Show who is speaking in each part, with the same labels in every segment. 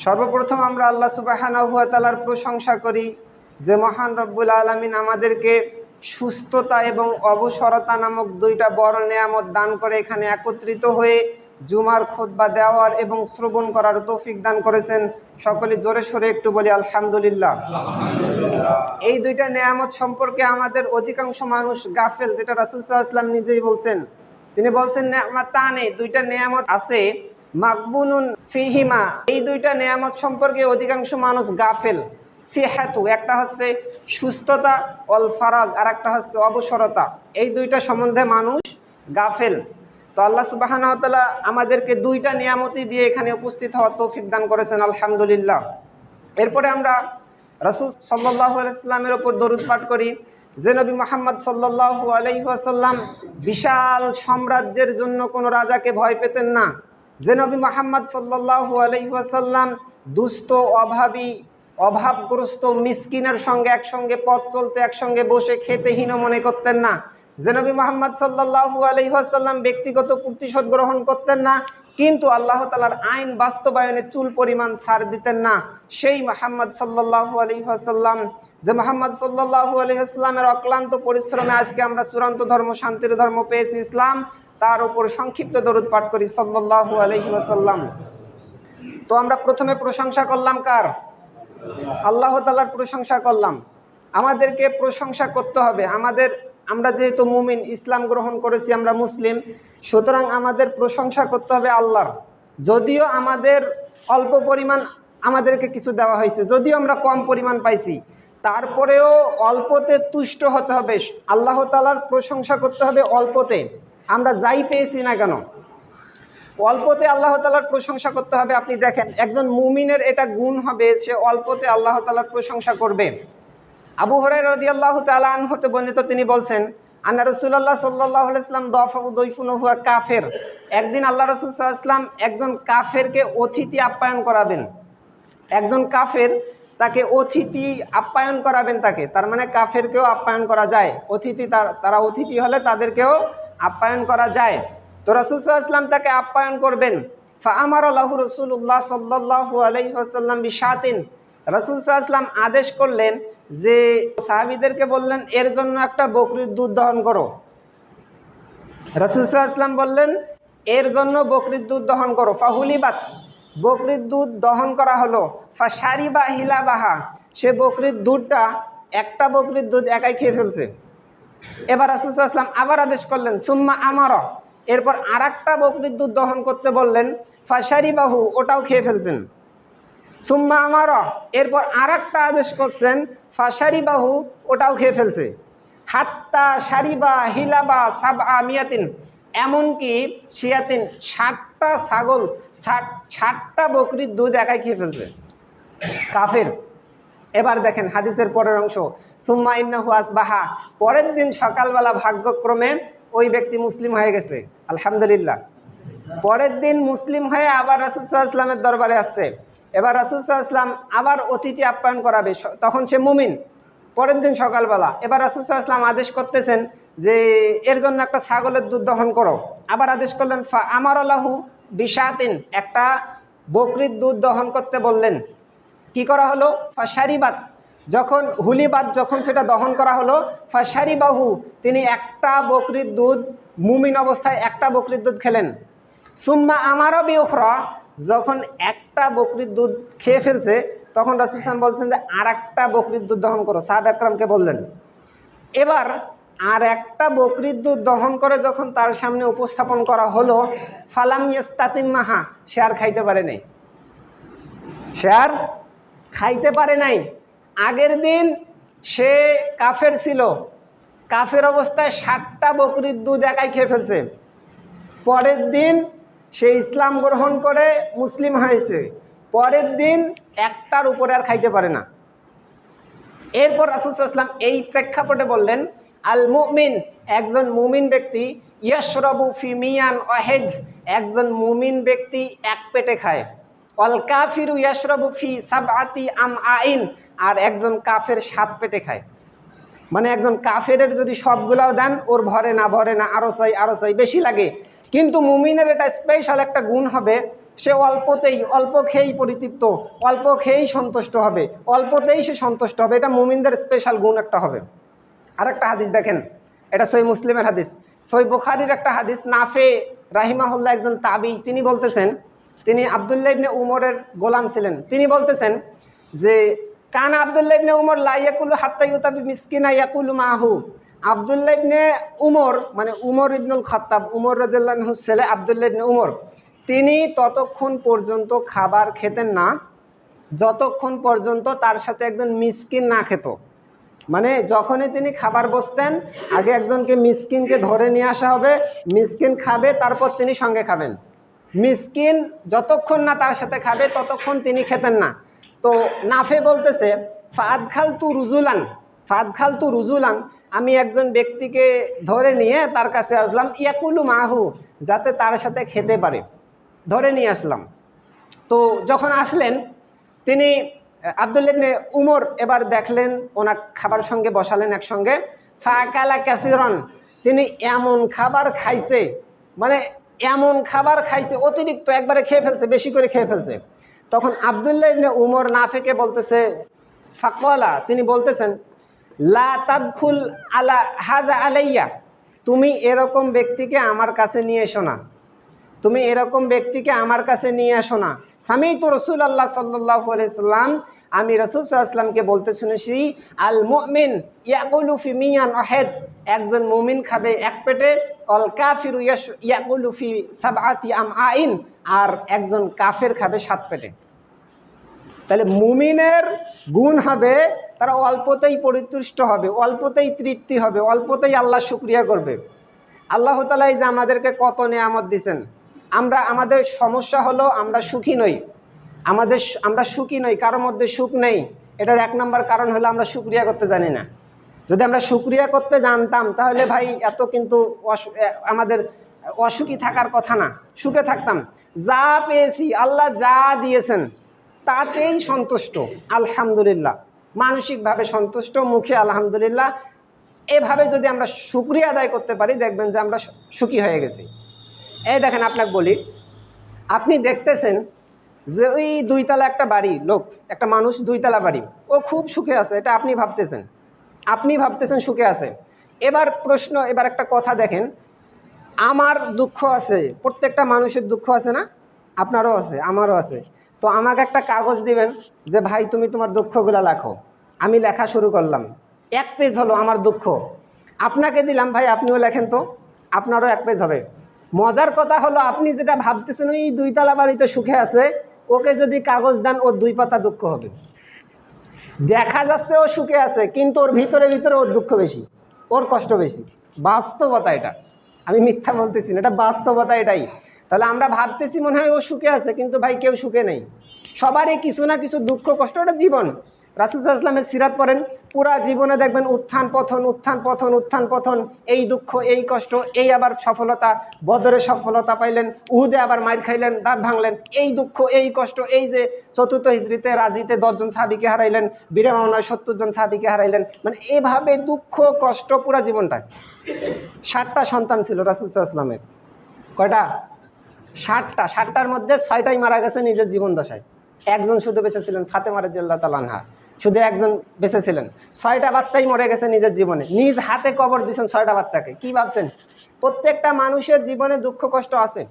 Speaker 1: সর্বপ্রথম আমরা আল্লাহ সুবহানাহু ওয়া তাআলার প্রশংসা করি যে মহান রব্বুল আলামিন আমাদেরকে সুস্থতা এবং অবসরতা নামক দুইটা বড় নেয়ামত দান করে এখানে একত্রিত হয়ে জুমার খুতবা দেওয়ার এবং শ্রবণ করার তৌফিক দান করেছেন। সকলে জোরে সোরে একটু বলি আলহামদুলিল্লাহ। এই দুইটা নেয়ামত সম্পর্কে আমাদের অধিকাংশ মানুষ গাফেল, যেটা রাসূল সাল্লাল্লাহু আলাইহি ওয়াসাল্লাম নিজেই বলছেন। তিনি বলছেন নেয়ামাতানে, দুইটা নেয়ামত আছে, মাকবুনুন ফিহিমা, এই দুইটা নেয়ামত সম্পর্কে অধিকাংশ মানুষ গাফেল। সিহাতু, একটা হচ্ছে সুস্থতা, অল ফারাগ, আর একটা হচ্ছে অবসরতা। এই দুইটা সম্বন্ধে মানুষ গাফেল। তো আল্লাহ সুবহানাহু ওয়া তাআলা আমাদেরকে দুইটা নিয়ামতই দিয়ে এখানে উপস্থিত হওয়ার তৌফিক দান করেছেন, আলহামদুলিল্লাহ। এরপরে আমরা রাসূল সাল্লাল্লাহু আলাইহি ওয়াসাল্লামের উপর দরুদ পাঠ করি যে নবী মুহাম্মদ সাল্লাল্লাহু আলাইহি ওয়াসাল্লাম বিশাল সাম্রাজ্যের জন্য কোনো রাজাকে ভয় পেতেন না। যে নবী মুহাম্মদ সাল্লাল্লাহু আলাইহি ওয়াসাল্লাম দুস্থ, অভাবী, অভাবগ্রস্ত মিসকিনের সঙ্গে একসঙ্গে পথ চলতে, একসঙ্গে বসে খেতে হীন মনে করতেন না। যে নবী মুহাম্মদ সাল্লাল্লাহু আলাইহি ওয়াসাল্লাম ব্যক্তিগত প্রতিশোধ গ্রহণ করতেন না, কিন্তু আল্লাহ তাআলার আইন বাস্তবায়নে চুল পরিমাণ ছাড় দিতেন না। সেই মুহাম্মদ সাল্লাল্লাহু আলাইহি ওয়াসাল্লাম, যে মুহাম্মদ সাল্লাল্লাহু আলাইহি ওয়াসাল্লামের অক্লান্ত পরিশ্রমে আজকে আমরা চূড়ান্ত ধর্ম, শান্তির ধর্ম পেয়েছি ইসলাম, তার উপর সংক্ষিপ্ত দরুদ পাঠ করি সাল্লাল্লাহু আলাইহি ওয়াসাল্লাম। তো আমরা প্রথমে প্রশংসা করলাম কার? আল্লাহ তাআলার প্রশংসা করলাম। আমাদেরকে প্রশংসা করতে হবে। আমরা যেহেতু মুমিন, ইসলাম গ্রহণ করেছি, আমরা মুসলিম, সুতরাং আমাদের প্রশংসা করতে হবে আল্লাহর। যদিও আমাদের অল্প পরিমাণ আমাদেরকে কিছু দেওয়া হয়েছে, যদিও আমরা কম পরিমাণ পাইছি, তারপরেও অল্পতে তুষ্ট হতে হবে। আল্লাহ তাআলার প্রশংসা করতে হবে অল্পতে, আমরা যাই পেয়েছি না কেন অল্পতে আল্লাহ তাআলার প্রশংসা করতে হবে। আপনি দেখেন, একজন মুমিনের এটা গুণ হবে, সে অল্পতে আল্লাহ তাআলার প্রশংসা করবে। আবু হুরায়রা রাদিয়াল্লাহু তাআলা আনহু হতে বর্ণিত, তিনি বলছেন আন্না রাসূলুল্লাহ সাল্লাল্লাহু আলাইহি ওয়াসাল্লাম দাফাউ দাইফুন হুয়া কাফের। একদিন আল্লাহ রাসূল সাল্লাল্লাহু আলাইহি ওয়াসাল্লাম একজন কাফেরকে অতিথি আপ্যায়ন করাবেন। একজন কাফের, তাকে অতিথি আপ্যায়ন করাবেন তাকে, তার মানে কাফেরকেও আপ্যায়ন করা যায়। অতিথি, তারা অতিথি হলে তাদেরকেও আপ্যায়ন করা যায়। তো রাসূল সাল্লাল্লাহু আলাইহি ওয়াসাল্লাম তাকে আপ্যায়ন করবেন। ফাআমারা লাহু রাসূলুল্লাহ সাল্লাল্লাহু আলাইহি ওয়াসাল্লাম বিশাতিন। রাসূল সাল্লাল্লাহু আলাইহি ওয়াসাল্লাম আদেশ করলেন যে, সাহাবীদেরকে বললেন এর জন্য একটা বকরির দুধ দহন করো। রাসূল সাল্লাল্লাহু আলাইহি ওয়াসাল্লাম বললেন এর জন্য বকরির দুধ দহন করো। ফাহুলিবাত, বকরির দুধ দহন করা হলো। ফাশারিবা হিলাবাহা, সে বকরির দুধটা, একটা বকরির দুধ একাই খেয়ে ফেলছে। এবার রাসূল সাল্লাল্লাহু আলাইহি ওয়াসাল্লাম আবার আদেশ করলেন, সুম্মা আমারা, এরপর আরেকটা বকরির দুধ দহন করতে বললেন। ফাশারিবাহু, ওটাও খেয়ে ফেলছেন। সুম্মা আমারা, এরপর আরেকটা আদেশ করছেন। ফাশারিবাহু, ওটাও খেয়ে ফেলছে। হাত্তা শারিবা হিলাবা সাবআ মিয়াতিন, এমনকি শিয়াতিন, 60টা ছাগল, 60টা বকরির দুধ একাই খেয়ে ফেলছে কাফের। এবার দেখেন হাদিসের পরের অংশ, সুম্মা ইন্নাহু আসবাহা, পরের দিন সকালবেলা ভাগ্যক্রমে ওই ব্যক্তি মুসলিম হয়ে গেছে, আলহামদুলিল্লাহ। পরের দিন মুসলিম হয়ে আবার রাসূল সাল্লাল্লাহু আলাইহি ওয়াসাল্লামের দরবারে আসছে। এবার রাসূল সাল্লাল্লাহু আলাইহি ওয়াসাল্লাম আবার অতিথি আপ্যায়ন করাবে, তখন সে মুমিন। পরের দিন সকালবেলা এবার রাসূল সাল্লাল্লাহু আলাইহি ওয়াসাল্লাম আদেশ করতেছেন যে এর জন্য একটা ছাগলের দুধ দহন করো। আবার আদেশ করলেন ফা আমারা লাহু বিশাতিন, একটা বকরির দুধ দহন করতে বললেন। কি করা হলো? ফাশারিবাত, যখন হুলিবাত, যখন সেটা দহন করা হলো, ফাশারিবাহু, তিনি একটা বকরির দুধ, মুমিন অবস্থায় একটা বকরির দুধ খেলেন। সুম্মা আমারা বিউখরা, যখন একটা বকরির দুধ খেয়ে ফেলছে, তখন রাসূল সাল্লাল্লাহু আলাইহি ওয়াসাল্লাম বলছেন যে আর একটা বকরির দুধ দহন করো, সাহাবা একরামকে বললেন। এবার আর একটা বকরির দুধ দহন করে যখন তার সামনে উপস্থাপন করা হলো, ফালাম ইয়াস্তাতিম্মাহা, সে আর খাইতে পারে নাই। সে আর খাইতে পারে নাই। আগের দিন সে কাফের ছিল, কাফের অবস্থায় 60টা বকরির দুধ একাই খেয়ে ফেলছে। পরের দিন সে ইসলাম গ্রহণ করে মুসলিম হয়েছে, পরের দিন একটার উপরে আর খাইতে পারে না। এরপর রাসূল সাল্লাল্লাহু আলাইহি ওয়াসাল্লাম এই প্রেক্ষাপটে বললেন, আল মুমিন, একজন মুমিন ব্যক্তি, ইয়াশরাবু ফি মিয়ান ওয়াহিদ, একজন মুমিন ব্যক্তি এক পেটে খায়। অল কাফিরু ইয়াশরাবু ফি সাবআতি আমআইন, আর একজন কাফের 7 পেটে খায়। মানে একজন কাফের যদি সবগুলাও দেন, ওর ভরে না, আরো চাই বেশি লাগে। কিন্তু মুমিনের এটা স্পেশাল একটা গুণ হবে সে অল্প খেয়েই পরিতৃপ্ত, অল্প খেয়েই সন্তুষ্ট হবে, অল্পতেই সে সন্তুষ্ট হবে। এটা মুমিনদের স্পেশাল গুণ একটা হবে। আরেকটা হাদিস দেখেন, এটা সহিহ মুসলিমের হাদিস, সহিহ বুখারীর একটা হাদিস। নাফে রাহিমাহুল্লাহ একজন তাবী, তিনি বলতেছেন, তিনি আব্দুল্লাহ ইবনে উমরের গোলাম ছিলেন। তিনি বলতেছেন যে কানা আব্দুল্লাহ ইবনে উমর লা ইয়াকুলু হাত্তা ইউতাবি মিসকিনা ইয়াকুলু মাহু। আব্দুল্লাহ ইবনে উমর মানে উমর ইবনুল খাত্তাব, উমর রাদিয়াল্লাহু আনহুর ছেলে আব্দুল্লাহ ইবনে উমর, তিনি ততক্ষণ পর্যন্ত খাবার খেতেন না যতক্ষণ পর্যন্ত তার সাথে একজন মিসকিন না খেত। মানে যখনই তিনি খাবার বসতেন, আগে একজনকে মিসকিনকে ধরে নিয়ে আসা হবে, মিসকিন খাবে, তারপর তিনি সঙ্গে খাবেন। মিসকিন যতক্ষণ না তার সাথে খাবে ততক্ষণ তিনি খেতেন না। তো নাফে বলতেছে ফাদখালতু রুজুলান, আমি একজন ব্যক্তিকে ধরে নিয়ে তার কাছে আসলাম, ইয়াকুলু মাহু, যাতে তার সাথে খেতে পারে, ধরে নিয়ে আসলাম। তো যখন আসলেন তিনি আব্দুল্লাহ ইবনে উমর এবার দেখলেন ওনার খাবার সঙ্গে বসালেন একসঙ্গে। ফাকালা কাসিরান, তিনি এমন খাবার খাইছে, মানে এমন খাবার খাইছে অতিরিক্ত, একবারে খেয়ে ফেলছে, বেশি করে খেয়ে ফেলছে। তখন আব্দুল্লাহ ইবনে উমর নাফিকে বলতেছে, ফাকালা, তিনি বলতেছেন, লা তাদখুল আলা হাযা আলাইয়া, তুমি এরকম ব্যক্তিকে আমার কাছে নিয়ে এসো না, তুমি এরকম ব্যক্তিকে আমার কাছে নিয়ে আসো না। সামিতু রাসূলুল্লাহ সাল্লাল্লাহু আলাইহি সাল্লাম, আমি রাসূল সাল্লাল্লাহু আলাইহি সাল্লামকে বলতে শুনেছি, আল মুমিন ইয়াকুলু ফি মিয়ান ওয়াহিদ, একজন মুমিন খাবে এক পেটে, অল কাফিরু ইয়াকুলু ফি সাবআতি আমআইন, আর একজন কাফের খাবে 7 পেটে। তাহলে মুমিনের গুণ হবে তারা অল্পতেই পরিতুষ্ট হবে, অল্পতেই তৃপ্তি হবে, অল্পতেই আল্লাহ শুকরিয়া করবে। আল্লাহ তাআলা এই যে আমাদেরকে কত নেয়ামত দিয়েছেন, আমাদের সমস্যা হলো আমরা সুখী নই, আমরা সুখী নই, কারোর মধ্যে সুখ নেই। এটার 1 নম্বর কারণ হলো আমরা শুকরিয়া করতে জানি না। যদি আমরা শুকরিয়া করতে জানতাম তাহলে ভাই এত কিন্তু আমাদের অসুখী থাকার কথা না, সুখে থাকতাম। যা পেয়েছি, আল্লাহ যা দিয়েছেন তাতেই সন্তুষ্ট, আলহামদুলিল্লাহ, মানসিকভাবে সন্তুষ্ট, মুখে আলহামদুলিল্লাহ। এভাবে যদি আমরা শুকরিয়া আদায় করতে পারি, দেখবেন যে আমরা সুখী হয়ে গেছি। এই দেখেন, আপনাকে বলি, আপনি দেখতেছেন যে ওই 2 তলা একটা বাড়ি, একটা মানুষ 2 তলা বাড়ি, ও খুব সুখে আছে, এটা আপনি ভাবতেছেন সুখে আছে। এবার একটা কথা দেখেন, আমার দুঃখ আছে, প্রত্যেকটা মানুষের দুঃখ আছে না? আপনারও আছে, আমারও আছে। তো আমাকে একটা কাগজ দিবেন যে ভাই তুমি তোমার দুঃখগুলো লেখো। আমি লেখা শুরু করলাম, 1 পেজ হলো আমার দুঃখ। আপনাকে দিলাম, ভাই আপনিও লেখেন, তো আপনারও 1 পেজ হবে। মজার কথা হলো, আপনি যেটা ভাবতেছেন ওই 2 তলা বাড়িতে সুখে আছে, ওকে যদি কাগজ দেন ওর 2 পাতা দুঃখ হবে। দেখা যাচ্ছে ও সুখে আছে, কিন্তু ওর ভিতরে ওর দুঃখ বেশি, ওর কষ্ট বেশি। বাস্তবতা এটা, আমি মিথ্যা বলতেছি না, এটা বাস্তবতা এটাই। তাহলে আমরা ভাবতেছি মনে হয় ও সুখে আছে, কিন্তু ভাই কেউ সুখে নেই, সবারই কিছু না কিছু দুঃখ কষ্ট, ওটা জীবন। রাসূল সাল্লাল্লাহু আলাইহি ওয়াসাল্লামের সিরাত পড়েন, পুরা জীবনে দেখবেন উত্থান পতন, এই দুঃখ, এই কষ্ট, এই আবার সফলতা, বদরে সফলতা পাইলেন, উহুদে আবার মাইর খাইলেন, দাঁত ভাঙলেন, এই দুঃখ, এই কষ্ট, এই যে 4th হিজরিতে রাজিতে 10 জন সাহাবীকে হারাইলেন, বীরে মাওনায় 70 জন সাহাবীকে হারাইলেন, মানে এভাবে দুঃখ কষ্ট পুরা জীবনটা। 7টা সন্তান ছিল রাসূল সাল্লাল্লাহু আলাইহি ওয়াসাল্লামের। কয়টা? 7টার মধ্যে 6টাই মারা গেছে নিজের জীবন দশায়। একজন শুধু বেঁচে ছিলেন, ফাতেমা রাদিয়াল্লাহু তাআলা আনহা, শুধু একজন বেঁচে ছিলেন। 6টা বাচ্চাই মরে গেছে নিজের জীবনে, নিজ হাতে কবর দিয়েছেন 6টা বাচ্চাকে। কি ভাবছেন? প্রত্যেকটা মানুষের জীবনে দুঃখ কষ্ট আছে,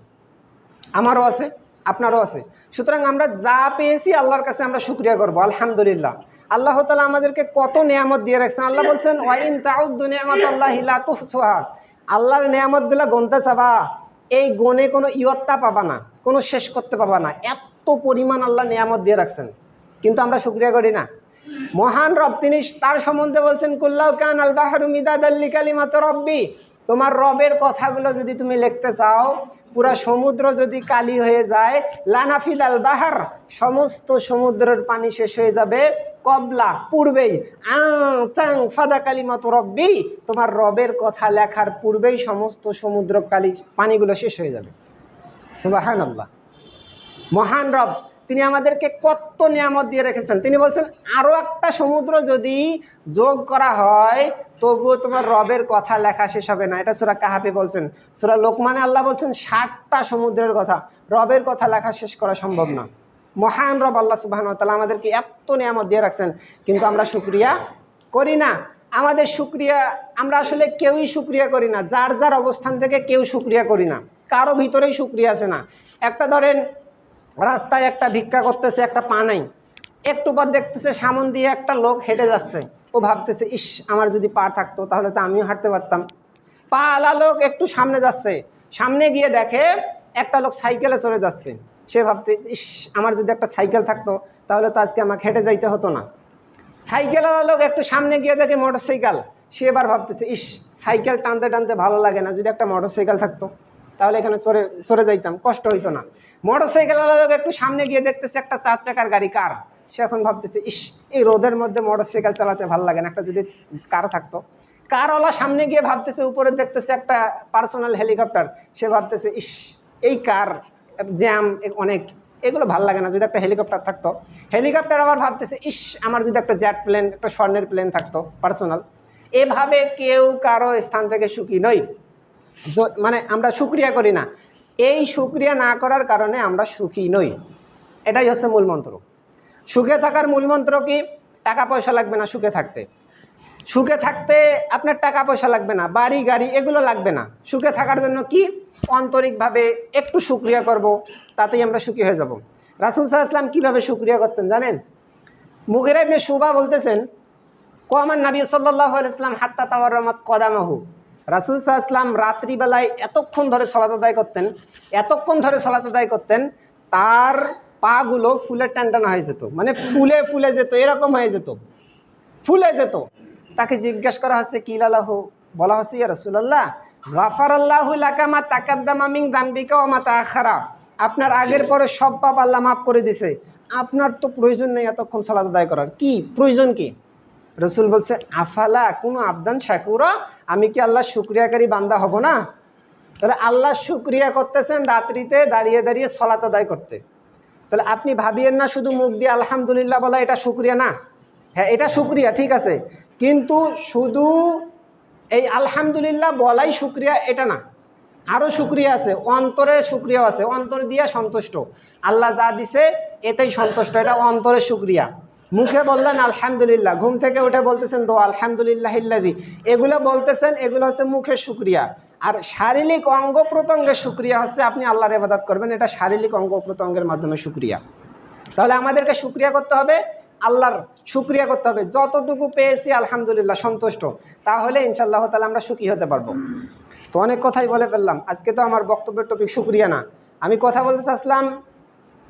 Speaker 1: আমারও আছে, আপনারও আছে। সুতরাং আমরা যা পেয়েছি আল্লাহর কাছে আমরা শুকরিয়া করব, আলহামদুলিল্লাহ। আল্লাহ তাআলা আমাদেরকে কত নেয়ামত দিয়ে রাখছেন। আল্লাহ বলছেন, ওয়া ইন তাউদ্দু নি'মাতাল্লাহি লা তুহসুহা, আল্লাহর নেয়ামতগুলো গুনতে চাবা, এই গুণে কোনো ইয়ত্তা পাবা না, কোনো শেষ করতে পাবা না, এত পরিমাণ আল্লাহ নেয়ামত দিয়ে রাখছেন, কিন্তু আমরা শুকরিয়া করি না। মহান রব, তিনি তার সম্বন্ধে বলছেন, কুল্লাউ কানাল বাহরু মিদাদাল লিকালিমাতি রব্বি, তোমার রবের কথাগুলো যদি তুমি লিখতে চাও, পুরা সমুদ্র যদি কালি হয়ে যায়, লানাফিদাল বাহার, সমস্ত সমুদ্রের পানি শেষ হয়ে যাবে, কবলা, পূর্বেই, চাং ফাদা কালিমাতু রব্বি, তোমার রবের কথা লেখার পূর্বেই সমস্ত সমুদ্র পানিগুলো শেষ হয়ে যাবে। সুবহানাল্লাহ। মহান রব তিনি আমাদেরকে কত নিয়ামত দিয়ে রেখেছেন। তিনি বলছেন আরও একটা সমুদ্র যদি যোগ করা হয় তবুও তোমার রবের কথা লেখা শেষ হবে না। এটা সূরা কাহাফে বলছেন। সূরা লোকমানে আল্লাহ বলছেন 60টা সমুদ্রের কথা, রবের কথা লেখা শেষ করা সম্ভব না। মহান রব আল্লাহ সুবহানাহু ওয়া তাআলা আমাদেরকে এত নিয়ামত দিয়ে রাখছেন, কিন্তু আমরা শুকরিয়া করি না। আমাদের শুকরিয়া, আমরা আসলে কেউই শুকরিয়া করি না। যার যার অবস্থান থেকে কেউ শুকরিয়া করি না, কারো ভিতরেই শুকরিয়া আছে না। একটা ধরেন রাস্তায় একটা ভিক্ষা করতেছে, একটা পা নাই, একটু পর দেখতেছে সামন দিয়ে একটা লোক হেঁটে যাচ্ছে, ও ভাবতেছে ইস আমার যদি পা থাকতো তাহলে তো আমিও হাঁটতে পারতাম। পা আলা লোক একটু সামনে যাচ্ছে, সামনে গিয়ে দেখে একটা লোক সাইকেলে চলে যাচ্ছে, সে ভাবতে ইস আমার যদি একটা সাইকেল থাকতো তাহলে তো আজকে আমাকে হেঁটে যাইতে হতো না। সাইকেলওয়ালা লোক একটু সামনে গিয়ে দেখে মোটরসাইকেল, সে এবার ভাবতেছে ইস সাইকেল টানতে টানতে ভালো লাগে না, যদি একটা মোটরসাইকেল থাকতো তাহলে এখানে চড়ে যাইতাম, কষ্ট হইতো না। মোটরসাইকেলওয়ালা লোক একটু সামনে গিয়ে দেখতেছে একটা 4 চাকার গাড়ি, কার, সে এখন ভাবতেছে ইস এই রোদের মধ্যে মোটরসাইকেল চালাতে ভালো লাগে না, একটা যদি কার থাকতো। কারওয়ালা সামনে গিয়ে ভাবতেছে, উপরে দেখতেছে একটা পার্সোনাল হেলিকপ্টার, সে ভাবতেছে ইস এই কার জ্যাম অনেক, এগুলো ভালো লাগে না, যদি একটা হেলিকপ্টার থাকতো। হেলিকপ্টার আবার ভাবতেছে ইস আমার যদি একটা জেট প্লেন, একটা স্বর্ণের প্লেন থাকতো পার্সোনাল। এভাবে কেউ কারো স্থান থেকে সুখী নই, মানে আমরা শুকরিয়া করি না। এই শুকরিয়া না করার কারণে আমরা সুখী নই। এটাই হচ্ছে মূল মন্ত্র। সুখে থাকার মূল মন্ত্র কি? টাকা পয়সা লাগবে না সুখে থাকতে। সুখে থাকতে আপনার টাকা পয়সা লাগবে না, বাড়ি গাড়ি এগুলো লাগবে না। সুখে থাকার জন্য কি? আন্তরিকভাবে একটু শুকরিয়া করব, তাতেই আমরা সুখী হয়ে যাব। রাসূল সাল্লাল্লাহু আলাইহি ওয়াসাল্লাম কীভাবে শুকরিয়া করতেন জানেন? মুগীরা ইবনে শুবা বলতেছেন, কমান নবী সাল্লাল্লাহু আলাইহি ওয়াসাল্লাম হাত্তা তাওয়াররামাত কদামাহু। রাসূল সাল্লাল্লাহু আলাইহি ওয়াসাল্লাম রাত্রিবেলায় এতক্ষণ ধরে সালাত আদায় করতেন, এতক্ষণ ধরে সালাত আদায় করতেন, তার পাগুলো ফুলে টানটানা হয়ে যেত, মানে ফুলে ফুলে যেত, এরকম হয়ে যেত, ফুলে যেত। তাকে জিজ্ঞাসা করা হচ্ছে কি লালাহু, বলা হচ্ছে ইয়া রাসূলুল্লাহ গাফারাল্লাহু লাকা মা তাকাদ্দামা মিন যানবিকা ওয়া মা তাআখারা, আপনার আগের পরে সব পাপ আল্লাহ মাফ করে দিয়েছে, আপনার তো প্রয়োজন নেই এতক্ষণ সালাত আদায় করার, কি প্রয়োজন কি? রসুল বলছে আফালা কোনো আবদান শাকুরা, আমি কি আল্লাহ শুকরিয়াকারী বান্দা হব না? তাহলে আল্লাহ শুকরিয়া করতেছেন রাত্রিতে দাঁড়িয়ে দাঁড়িয়ে সালাত আদায় করতে। তাহলে আপনি ভাবিয়েন না শুধু মুখ দিয়ে আলহামদুলিল্লাহ বলা এটা শুকরিয়া না। হ্যাঁ এটা শুকরিয়া ঠিক আছে, কিন্তু শুধু এই আলহামদুলিল্লাহ বলাই শুকরিয়া এটা না, আরও শুকরিয়া আছে, অন্তরের শুকরিয়াও আছে। অন্তর দিয়ে সন্তুষ্ট, আল্লাহ যা দিছে এতেই সন্তুষ্ট, এটা অন্তরের শুকরিয়া। মুখে বললেন আলহামদুলিল্লাহ, ঘুম থেকে উঠে বলতেছেন দো আলহামদুলিল্লাহিল্লাযী, এগুলো বলতেছেন, এগুলো হচ্ছে মুখের শুকরিয়া। আর শারীরিক অঙ্গ প্রত্যঙ্গের শুকরিয়া হচ্ছে আপনি আল্লাহর ইবাদত করবেন, এটা শারীরিক অঙ্গ প্রত্যঙ্গের মাধ্যমে শুকরিয়া। তাহলে আমাদেরকে শুকরিয়া করতে হবে, আল্লাহর শুকরিয়া করতে হবে, যতটুকু পেয়েছি আলহামদুলিল্লাহ সন্তুষ্ট, তাহলে ইনশাআল্লাহ তাআলা আমরা সুখী হতে পারবো। তো অনেক কথাই বলে ফেললাম আজকে, তো আমার বক্তব্যের টপিক শুকরিয়া না, আমি কথা বলতে চাচ্ছিলাম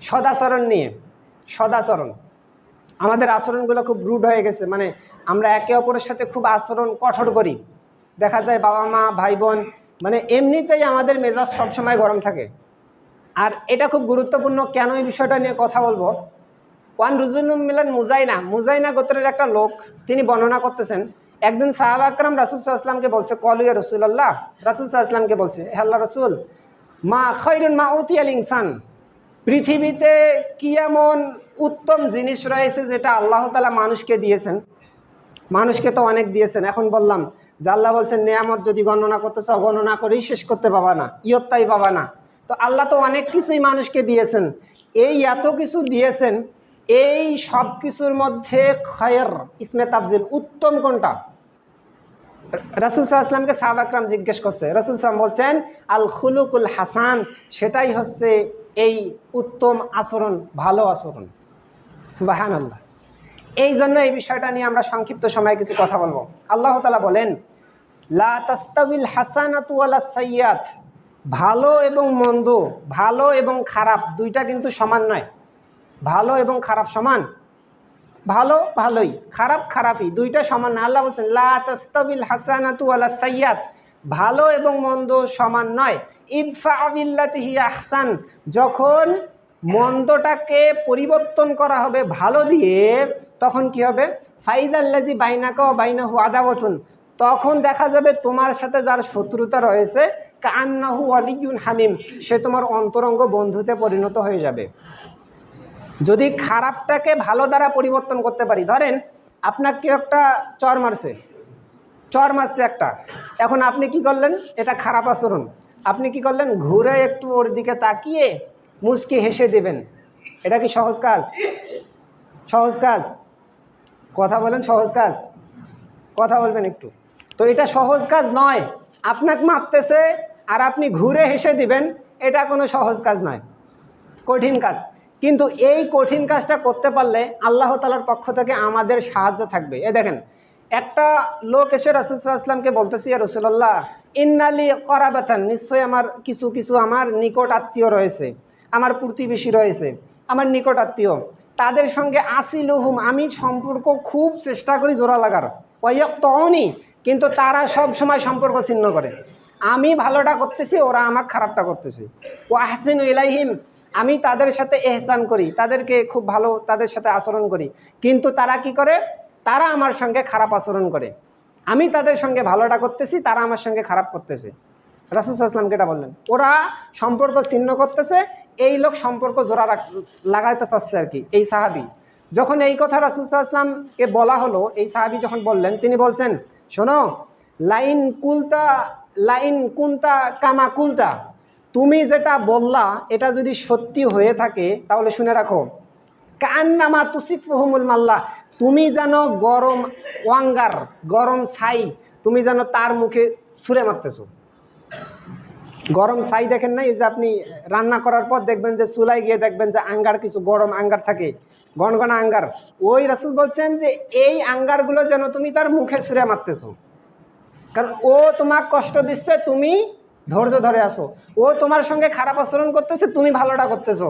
Speaker 1: সদাচরণ নিয়ে। সদাচরণ, আমাদের আচরণগুলো খুব রুড হয়ে গেছে, মানে আমরা একে অপরের সাথে খুব আচরণ কঠোর করি। দেখা যায় বাবা মা ভাই বোন, মানে এমনিতেই আমাদের মেজাজ সবসময় গরম থাকে। আর এটা খুব গুরুত্বপূর্ণ, কেন এই বিষয়টা নিয়ে কথা বলবো। ওয়ান রুজুনুম মিলান মুজাইনা, মুজাইনা গোত্রের একটা লোক, তিনি বর্ণনা করতেছেন, একদিন সাহাবা আকরাম রাসূল সাল্লাল্লাহু আলাইহি ওয়াসাল্লামকে বলছে কলু ইয়া রাসূলুল্লাহ, রাসূল সাল্লাল্লাহু আলাইহি ওয়াসাল্লামকে বলছে হে আল্লাহ রাসূল, মা খায়রুন মা উতিয়াল ইনসান, পৃথিবীতে কি এমন উত্তম জিনিস রয়েছে যেটা আল্লাহ তাআলা মানুষকে দিয়েছেন? মানুষকে তো অনেক দিয়েছেন, এখন বললাম যে আল্লাহ বলছেন নেয়ামত যদি গণনা করতে চাও গণনা করেই শেষ করতে পাবা না, ইয়ত্তাই পাবা না। তো আল্লাহ তো অনেক কিছুই মানুষকে দিয়েছেন, এই এত কিছু দিয়েছেন, এই সব কিছুর মধ্যে খায়র ইসমে তাফজিল, উত্তম কোনটা? রাসূল সাল্লাল্লাহু আলাইহি ওয়াসাল্লামকে সাহাবা আকরাম জিজ্ঞেস করছে, রাসূল সাল্লাল্লাহু আলাইহি ওয়াসাল্লাম বলছেন আল খুলুকুল হাসান, সেটাই হচ্ছে এই উত্তম আচরণ, ভালো আচরণ। সুবহানাল্লাহ। এই জন্য এই বিষয়টা নিয়ে আমরা সংক্ষিপ্ত সময়ে কিছু কথা বলবো। আল্লাহ তাআলা বলেন লা তাস্তাবিল হাসানাতু ওয়ালাস সাইয়্যাত, ভালো এবং মন্দ, ভালো এবং খারাপ দুইটা কিন্তু সমান নয়। ভালো এবং খারাপ সমান? ভালো ভালোই, খারাপ খারাপই, দুইটা সমান না। আল্লাহ বলছেন লা তাস্তাবিল হাসানাতু ওয়ালাস সাইয়্যাত, ভালো এবং মন্দ সমান নয়। ইদফা বিল্লাতি হিয়া আহসান, যখন মন্দটাকে পরিবর্তন করা হবে ভালো দিয়ে, তখন কি হবে? ফাইদাল্লাজি বাইনাকা ওয়া বাইনাহু আদাওয়াতুন, তখন দেখা যাবে তোমার সাথে যার শত্রুতা রয়েছে কান্নাহু ওয়ালিয়ুন হামিম, সে তোমার অন্তরঙ্গ বন্ধুতে পরিণত হয়ে যাবে। যদি খারাপটাকে ভালো দ্বারা পরিবর্তন করতে পারি, ধরেন আপনাকে একটা চর মারছে একটা, এখন আপনি কি করলেন, এটা খারাপ আচরণ, আপনি কি করলেন, ঘুরে একটু ওর দিকে তাকিয়ে মুচকি হেসে দেবেন। এটা কি সহজ কাজ? সহজ কাজ? কথা বলেন, সহজ কাজ? কথা বলবেন একটু। তো এটা সহজ কাজ নয়। আপনাকে মারতেছে আর আপনি ঘুরে হেসে দিবেন, এটা কোনো সহজ কাজ নয়, কঠিন কাজ। কিন্তু এই কঠিন কাজটা করতে পারলে আল্লাহ তাআলার পক্ষ থেকে আমাদের সাহায্য থাকবে। এ দেখেন, একটা লোক এসে রাসূল সাল্লাল্লাহু আলাইহি ওয়াসাল্লামকে বলতেছে, ইয়া রাসূলুল্লাহ ইন্নালি করাবাতান, নিশ্চয় আমার কিছু আমার নিকট আত্মীয় রয়েছে, আমার প্রতিবেশী রয়েছে, আমার নিকট আত্মীয়, তাদের সঙ্গে আসিলুহুম, আমি সম্পর্ক খুব চেষ্টা করি জোড়া লাগার, ওয়ায়াক্তাউনি, কিন্তু তারা সব সময় সম্পর্ক ছিন্ন করে। আমি ভালোটা করতেছি, ওরা আমাকে খারাপটা করতেছে। ওয়া আহসিনু ইলাইহিম, আমি তাদের সাথে এহসান করি, তাদেরকে খুব ভালো তাদের সাথে আচরণ করি, কিন্তু তারা কি করে, তারা আমার সঙ্গে খারাপ আচরণ করে। আমি তাদের সঙ্গে ভালোটা করতেছি, তারা আমার সঙ্গে খারাপ করতেছে। রাসূল সাল্লাল্লাহু আলাইহি ওয়াসাল্লাম এটা বললেন, ওরা সম্পর্ক ছিন্ন করতেছে, এই লোক সম্পর্ক জোড়া লাগাইতে চাচ্ছে আর কি। এই সাহাবী যখন এই কথা রাসূল সাল্লাল্লাহু আলাইহি ওয়াসাল্লামকে বলা হলো, এই সাহাবী যখন বললেন, তিনি বলছেন, শোনো, লাইন কুনতা কামা কুলতা, তুমি যেটা বললা এটা যদি সত্যি হয়ে থাকে তাহলে শুনে রাখো, কান্নামা তুসিফুহুমুল মাল্লা, তুমি যেন গরম ওয়াঙ্গার, গরম ছাই, তুমি যেন তার মুখে ছুঁড়ে মারতেছো। গরম ছাই দেখেন না, এই যে আপনি রান্না করার পর দেখবেন যে চুলায় গিয়ে দেখবেন যে আঙ্গার, কিছু গরম আঙ্গার থাকে, গনগনা আঙ্গার, ওই রাসূল বলছেন যে এই আঙ্গারগুলো যেন তুমি তার মুখে ছুঁড়ে মারতেছো। কারণ ও তোমাকে কষ্ট দিচ্ছে, তুমি ধৈর্য ধরে আসো, ও তোমার সঙ্গে খারাপ আচরণ করতেছে, তুমি ভালোটা করতেছো,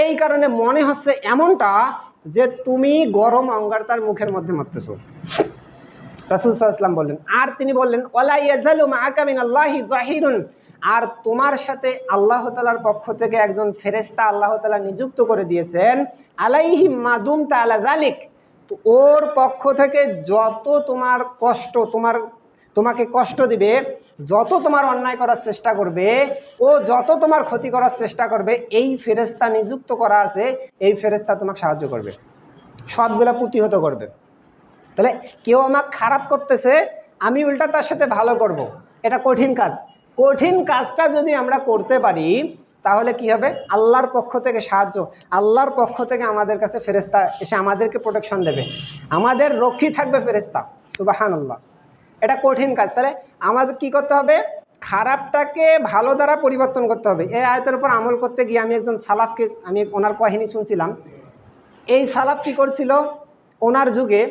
Speaker 1: এই কারণে মনে হচ্ছে এমনটা যে তুমি গরম অঙ্গার তার মুখের মধ্যে মারতেছো। রাসূল সাল্লাল্লাহু আলাইহি ওয়াসাল্লাম বললেন, আর তিনি বললেন, ওয়ালা ইয়াজালু মাআকা মিনাল্লাহি যাহিরুন, আর তোমার সাথে আল্লাহ তাআলার পক্ষ থেকে একজন ফেরেশতা আল্লাহ তাআলা নিযুক্ত করে দিয়েছেন, আলাইহি মাদুমতা আলা যালিক, তো ওর পক্ষ থেকে যত তোমার কষ্ট, তোমাকে কষ্ট দিবে, যত তোমার অন্যায় করার চেষ্টা করবে, ও যত তোমার ক্ষতি করার চেষ্টা করবে, এই ফেরেশতা নিযুক্ত করা আছে, এই ফেরেশতা তোমাকে সাহায্য করবে, সবগুলা প্রতিহত করবে। তাহলে কেউ আমাকে খারাপ করতেছে, আমি উল্টা তার সাথে ভালো করব, এটা কঠিন কাজ। কঠিন কাজটা যদি আমরা করতে পারি তাহলে কি হবে, আল্লাহর পক্ষ থেকে সাহায্য, আল্লাহর পক্ষ থেকে আমাদের কাছে ফেরেশতা এসে আমাদেরকে প্রোটেকশন দেবে, আমাদের রক্ষী থাকবে ফেরেশতা। সুবহানাল্লাহ, এটা কঠিন কাজ। তাহলে আমাদের কি করতে হবে, খারাপটাকে ভালো দ্বারা পরিবর্তন করতে হবে। এই আয়াতের উপর আমল করতে গিয়ে আমি একজন সালাফকে, আমি ওনার কাহিনী শুনছিলাম। এই সালাফ কি করছিল, ওনার যুগে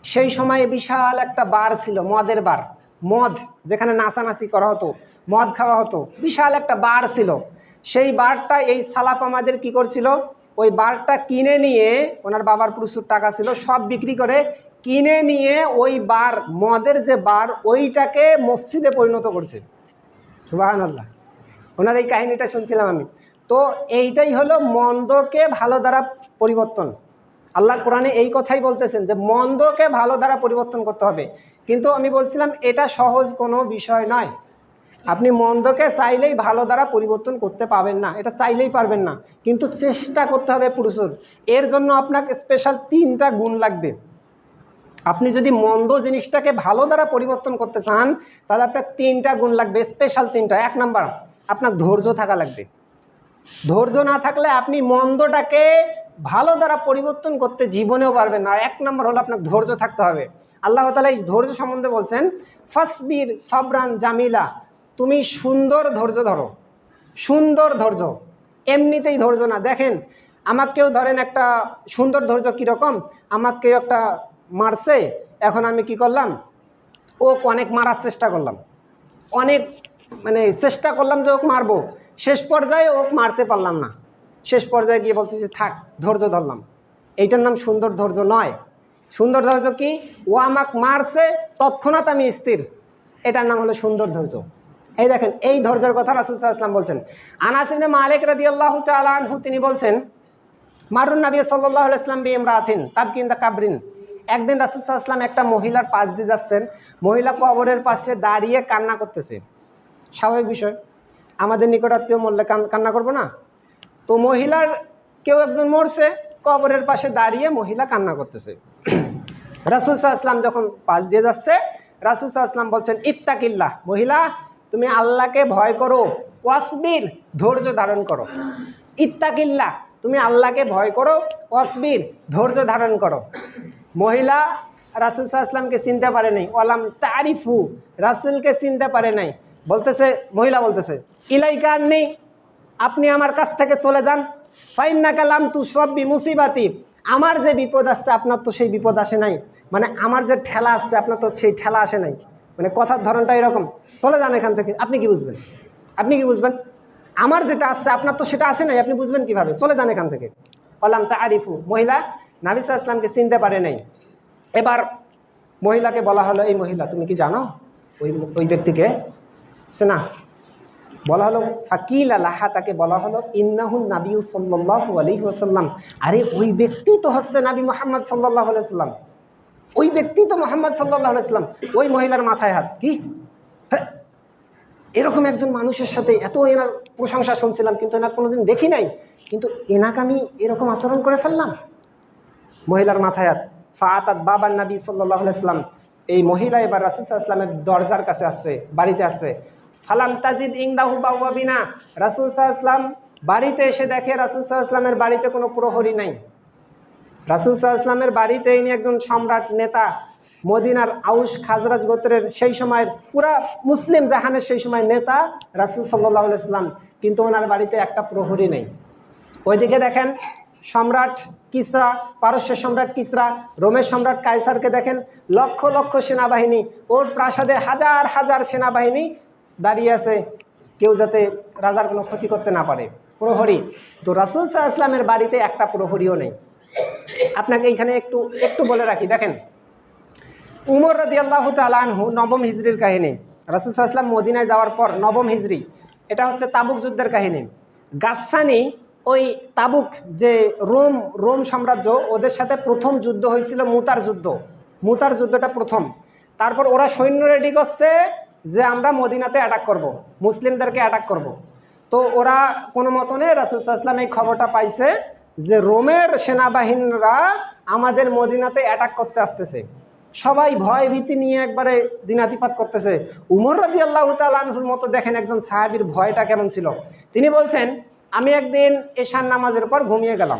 Speaker 1: সেই সময়ে বিশাল একটা বার ছিল, মদের বার, মদ যেখানে নাচানাচি করা হতো, মদ খাওয়া হতো, বিশাল একটা বার ছিল। সেই বারটা এই সালাফ আমাদের কি করছিল, ওই বারটা কিনে নিয়ে, ওনার বাবার প্রচুর টাকা ছিল, সব বিক্রি করে কিনে নিয়ে ওই বার, মদের যে বার, ওইটাকে মসজিদে পরিণত করছে। সুবহানাল্লাহ, ওনার এই কাহিনীটা শুনছিলাম আমি। তো এইটাই হলো মন্দকে ভালো দ্বারা পরিবর্তন। আল্লাহ কোরআনে এই কথাই বলতেছেন যে মন্দকে ভালো দ্বারা পরিবর্তন করতে হবে। কিন্তু আমি বলছিলাম এটা সহজ কোনো বিষয় নয়। আপনি মন্দকে চাইলেই ভালো দ্বারা পরিবর্তন করতে পারবেন না, এটা চাইলেই পারবেন না, কিন্তু চেষ্টা করতে হবে প্রচুর। এর জন্য আপনাকে স্পেশাল 3টা গুণ লাগবে। আপনি যদি মন্দ জিনিসটাকে ভালো দ্বারা পরিবর্তন করতে চান তাহলে আপনার 3টা গুণ লাগবে, স্পেশাল 3টা। 1 নাম্বার, আপনার ধৈর্য থাকা লাগবে। ধৈর্য না থাকলে আপনি মন্দটাকে ভালো দ্বারা পরিবর্তন করতে জীবনেও পারবেন না। 1 নম্বর হলো আপনার ধৈর্য থাকতে হবে। আল্লাহ তাআলা এই ধৈর্য সম্বন্ধে বলছেন, ফাসবির সবরান জামিলা, তুমি সুন্দর ধৈর্য ধরো, সুন্দর ধৈর্য, এমনিতেই ধৈর্য না। দেখেন, আমাকে কেউ ধরেন একটা সুন্দর ধৈর্য কীরকম, আমাকে কেউ একটা মারছে, এখন আমি কি করলাম, ওকে অনেক মারার চেষ্টা করলাম, অনেক চেষ্টা করলাম যে ওকে মারবো, শেষ পর্যায়ে ওকে মারতে পারলাম না, শেষ পর্যায়ে গিয়ে বলতেছি থাক, ধৈর্য ধরলাম। এইটার নাম সুন্দর ধৈর্য নয়। সুন্দর ধৈর্য কি, ও আমাকে মারছে, তৎক্ষণাৎ আমি স্থির, এটার নাম হলো সুন্দর ধৈর্য। এই দেখেন, এই ধৈর্যের কথা রাসূল সাল্লাল্লাহু আলাইহি ওয়াসাল্লাম বলছেন। আনাস ইবনে মালিক রাদিয়াল্লাহু তাআলা আনহু তিনি বলছেন, মারুন নবী সাল্লাল্লাহু আলাইহি ওয়াসাল্লাম বিইমরাতিন তাবকিন দা কাবরিন, একদিন রাসূল সাল্লাল্লাহু আলাইহি ওয়াসাল্লাম একটা মহিলার পাশ দিয়ে যাচ্ছেন, মহিলা কবরের পাশে দাঁড়িয়ে কান্না করতেছে। স্বাভাবিক বিষয়, আমাদের নিকটাত্মীয় মরলে কান্না করবো না? তো মহিলার কেউ একজন মরছে, কবরের পাশে দাঁড়িয়ে মহিলা কান্না করতেছে। রাসূল সাল্লাল্লাহু আলাইহি ওয়াসাল্লাম যখন পাশ দিয়ে যাচ্ছে, রাসূল সাল্লাল্লাহু আলাইহি ওয়াসাল্লাম বলছেন, ইত্তাকিল্লাহ, মহিলা তুমি আল্লাহকে ভয় করো, ওয়াসবির, ধৈর্য ধারণ করো। ইত্তাকিল্লাহ, তুমি আল্লাহকে ভয় করো, ওয়াসবির, ধৈর্য ধারণ করো। মহিলা রাসূল সাল্লাল্লাহু আলাইহি ওয়াসাল্লামকে চিনতে পারে নাই, ওয়ালাম তারিফু, রাসূলকে চিনতে পারে নাই। বলতেছে, মহিলা বলতেছে, ইলাইকা আন্নী, আপনি আমার কাছ থেকে চলে যান। ফাইন্নাকা লাম তুসরাব্বি মুসিবাতি, আমার যে বিপদ আসছে আপনার তো সেই বিপদ আসে নাই, মানে আমার যে ঠেলা আসছে আপনার তো সেই ঠেলা আসে নাই। মানে কথার ধরনটা এরকম, চলে যান এখান থেকে। আপনি কি বুঝবেন? আপনি কি বুঝবেন? আমার যেটা আসছে আপনার তো সেটা আসে নাই, আপনি বুঝবেন কিভাবে? চলে যান এখান থেকে। ওয়ালাম তারিফু, মহিলা নবী সাল্লাল্লাহু আলাইহি ওয়াসাল্লামকে চিনতে পারে নাই। এবার মহিলাকে বলা হলো, এই মহিলা তুমি কি জানো ওই ব্যক্তিকে? সে না। বলা হলো ফাকিল আলাহা, তাকে বলা হলো ইন্নাহুন নাবী সাল্লাল্লাহু আলাইহি ওয়াসাল্লাম, আরে ওই ব্যক্তি তো হচ্ছে নবী মুহাম্মদ সাল্লাল্লাহু আলাইহি ওয়াসাল্লাম, ওই ব্যক্তি তো মুহাম্মদ সাল্লাল্লাহু আলাইহি ওয়াসাল্লাম। ওই মহিলার মাথায় হাত। কি এরকম একজন মানুষের সাথে এত এনার প্রশংসা শুনছিলাম, কিন্তু এনার কোনোদিন দেখি নাই, কিন্তু এনাকে আমি এরকম আচরণ করে ফেললাম। মহিলার মাথায় হাত। ফাআতাত বাবার নবী সাল্লাল্লাহু আলাইহি ওয়াসাল্লাম, এই মহিলা এবার রাসূল সাল্লাল্লাহু আলাইহি ওয়াসাল্লামের দরজার কাছে আসছে, বাড়িতে আসছে। ফালাম তাজিদ ইনদাহু বাওয়াবিনা, রাসূল সাল্লাল্লাহু আলাইহি ওয়াসাল্লাম বাড়িতে এসে দেখে রাসূল সাল্লাল্লাহু আলাইহি ওয়াসাল্লামের বাড়িতে কোনো প্রহরী নাই। রাসূল সাল্লাল্লাহু আলাইহি ওয়াসাল্লামের বাড়িতে ইনি একজন সম্রাট নেতা, মদিনার আউস খাজরাজ গোত্রের সেই সময়ের পুরা মুসলিম জাহানের সেই সময় নেতা রাসূল সাল্লাল্লাহু আলাইহি ওয়াসাল্লাম, কিন্তু ওনার বাড়িতে একটা প্রহরী নেই। ওইদিকে দেখেন সম্রাট কিসরা, পারস্যের সম্রাট কিসরা, রোমের সম্রাট কায়সারকে দেখেন, লক্ষ লক্ষ সেনাবাহিনী, ওর প্রাসাদে হাজার হাজার সেনাবাহিনী দাঁড়িয়ে আছে, কেউ যাতে রাজার কোনো ক্ষতি করতে না পারে। প্রহরী তো রাসূল সাল্লাল্লাহু আলাইহি ওয়াসাল্লামের বাড়িতে একটা প্রহরীও নেই। আপনাকে এইখানে একটু একটু বলে রাখি, দেখেন উমর রাদিয়াল্লাহু তাআলা আনহু, নবম হিজরির কাহিনী। রাসূল সাল্লাল্লাহু আলাইহি ওয়াসাল্লাম মদিনায় যাওয়ার পর নবম হিজরি, এটা হচ্ছে তাবুক যুদ্ধের কাহিনী। গাসসানি, ওই তাবুক যে রোম সাম্রাজ্য, ওদের সাথে প্রথম যুদ্ধ হয়েছিল মুতার যুদ্ধ। মুতার যুদ্ধটা প্রথম। তারপর ওরা সৈন্য রেডি করছে যে আমরা মদিনাতে অ্যাটাক করব, মুসলিমদেরকে অ্যাটাক করব। তো ওরা কোনো মতনে রাসূল সাল্লাল্লাহু আলাইহি ওয়াসাল্লাম এই খবরটা পাইছে যে রোমের সেনাবাহিনীরা আমাদের মদিনাতে অ্যাটাক করতে আসতেছে। সবাই ভয় ভীতি নিয়ে একবারে দিনাতিপাত করতেছে। উমর রাদিয়াল্লাহু তাআলা আনহুর মতো দেখেন একজন সাহাবীর ভয়টা কেমন ছিল। তিনি বলছেন, আমি একদিন এশার নামাজের পর ঘুমিয়ে গেলাম।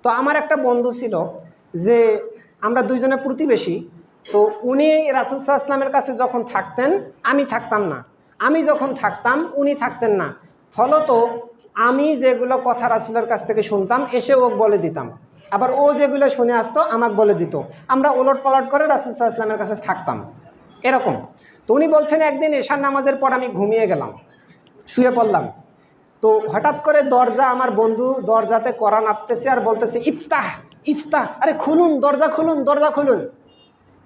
Speaker 1: তো আমার একটা বন্ধু ছিল, যে আমরা দুইজনে প্রতিবেশী। তো উনি রাসূল সাল্লাল্লাহু আলাইহি ওয়াসাল্লামের কাছে যখন থাকতেন আমি থাকতাম না, আমি যখন থাকতাম উনি থাকতেন না। ফলত আমি যেগুলো কথা রাসূলের কাছ থেকে শুনতাম এসে ওকে বলে দিতাম, আবার ও যেগুলো শুনে আসতো আমাকে বলে দিত। আমরা ওলট পালট করে রাসূল সাল্লাল্লাহু আলাইহি ওয়াসাল্লামের কাছে থাকতাম এরকম। তো উনি বলছেন, একদিন এশার নামাজের পর আমি ঘুমিয়ে গেলাম, শুয়ে পড়লাম। তো হঠাৎ করে দরজা, আমার বন্ধু দরজাতে কড়া নাড়তেছে আর বলতেছে, ইফতাহ ইফতাহ, আরে খুলুন, দরজা খুলুন, দরজা খুলুন।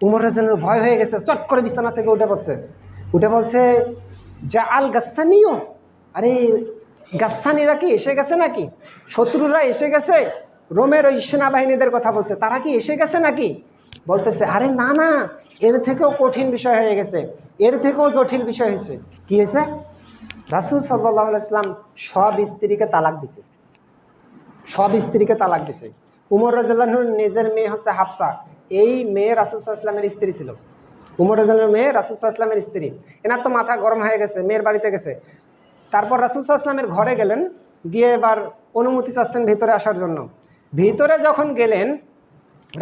Speaker 1: উমর রাদিয়াল্লাহু ভয় হয়ে গেছে, চট করে বিছানা থেকে উঠে বলছে যা আল গাসসানিও, আরে গাসসানিরা কি এসে গেছে নাকি? শত্রুরা এসে গেছে? রোমের ওই সেনাবাহিনীদের কথা বলছে, তারা কি এসে গেছে নাকি? বলতেছে, আরে না না, এর থেকেও কঠিন বিষয় হয়ে গেছে, এর থেকেও জটিল বিষয় হয়েছে। কি হয়েছে? রাসূল সাল্লাল্লাহু আলাইহি ওয়াসাল্লাম সব স্ত্রীকে তালাক দিছে, সব স্ত্রীকে তালাক দিছে। উমর রাদিয়াল্লাহু আনহুর নিজের মেয়ে হচ্ছে হাফসা, এই মেয়ে রাসূল সাল্লাল্লাহু আলাইহি ওয়াসাল্লামের স্ত্রী ছিল। উমর রাদিয়াল্লাহু মেয়ে রাসূল সাল্লাল্লাহু আলাইহি ওয়াসাল্লামের স্ত্রী। এনার তো মাথা গরম হয়ে গেছে, মেয়ের বাড়িতে গেছে। তারপর রাসূল সাল্লাল্লাহু আলাইহি ওয়াসাল্লামের ঘরে গেলেন, গিয়ে এবার অনুমতি চাচ্ছেন ভিতরে আসার জন্য। ভিতরে যখন গেলেন,